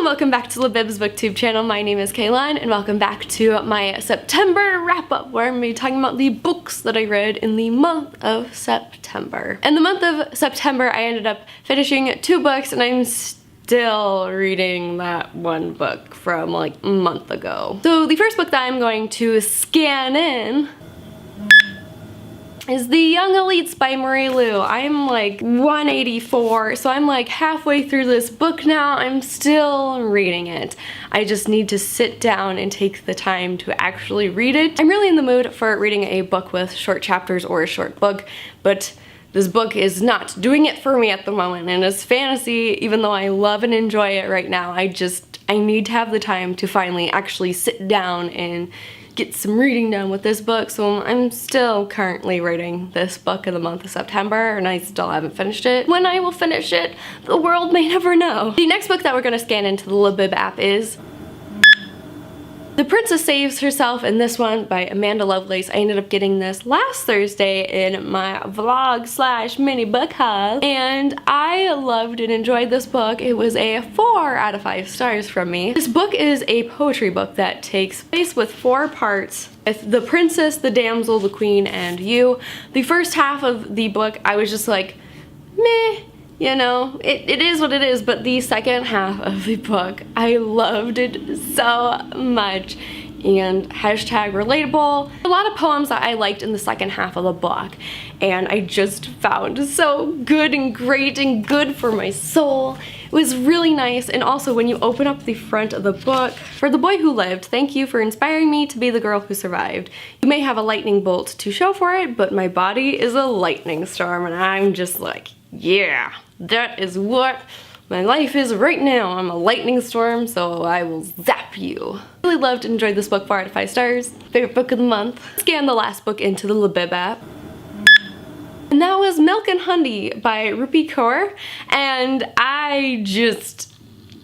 Welcome back to Libib's booktube channel. My name is Kaylin and welcome back to my September wrap-up where I'm going to be talking about the books that I read in the month of September. In the month of September I ended up finishing 2 books and I'm still reading that one book from like a month ago. So the first book that I'm going to scan in is The Young Elites by Marie Lu. I'm like 184, so I'm like halfway through this book now. I'm still reading it. I just need to sit down and take the time to actually read it. I'm really in the mood for reading a book with short chapters or a short book, but this book is not doing it for me at the moment, and it's fantasy. Even though I love and enjoy it right now, I need to have the time to finally actually sit down and get some reading done with this book. So I'm still currently reading this book in the month of September and I still haven't finished it. When I will finish it, the world may never know. The next book that we're gonna scan into the Libib app is The Princess Saves Herself, and this one by Amanda Lovelace. I ended up getting this last Thursday in my vlog slash mini book haul, and I loved and enjoyed this book. It was a 4 out of 5 stars from me. This book is a poetry book that takes place with 4 parts, with the princess, the damsel, the queen, and you. The first half of the book I was just like, meh. You know, it is what it is, but the second half of the book, I loved it so much. And hashtag relatable. A lot of poems that I liked in the second half of the book, and I just found so good and great and good for my soul. It was really nice, and also when you open up the front of the book, for the boy who lived, thank you for inspiring me to be the girl who survived. You may have a lightning bolt to show for it, but my body is a lightning storm, and I'm just like, yeah, that is what my life is right now. I'm a lightning storm, so I will zap you. Really loved and enjoyed this book, 4 out of 5 stars. Favorite book of the month. Scan the last book into the Libib app. And that was Milk and Honey by Rupi Kaur, and I just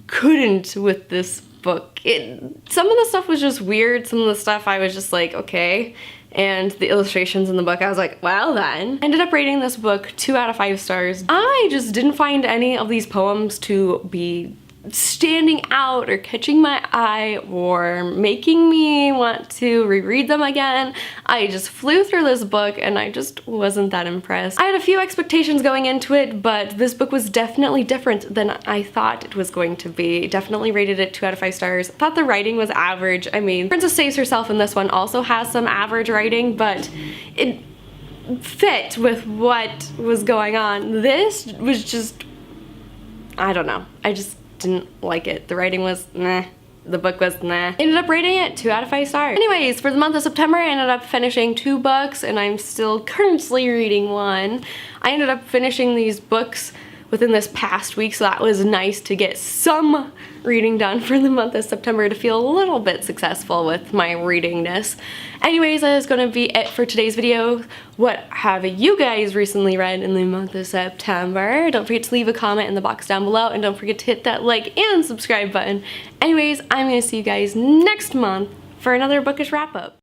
couldn't with this book. Some of the stuff was just weird, some of the stuff I was just like, okay. And the illustrations in the book, I was like, well then. I ended up rating this book 2 out of 5 stars. I just didn't find any of these poems to be standing out or catching my eye or making me want to reread them again. I just flew through this book and I just wasn't that impressed. I had a few expectations going into it, but this book was definitely different than I thought it was going to be. Definitely rated it 2 out of 5 stars. Thought the writing was average. I mean, Princess Saves Herself in this one also has some average writing, but it fit with what was going on. This was just, I don't know. I just didn't like it. The writing was meh. The book was nah. Ended up rating it 2 out of 5 stars. Anyways, for the month of September, I ended up finishing 2 books and I'm still currently reading 1. I ended up finishing these books within this past week, so that was nice to get some reading done for the month of September to feel a little bit successful with my readingness. Anyways, that is going to be it for today's video. What have you guys recently read in the month of September? Don't forget to leave a comment in the box down below, and don't forget to hit that like and subscribe button. Anyways, I'm going to see you guys next month for another bookish wrap-up.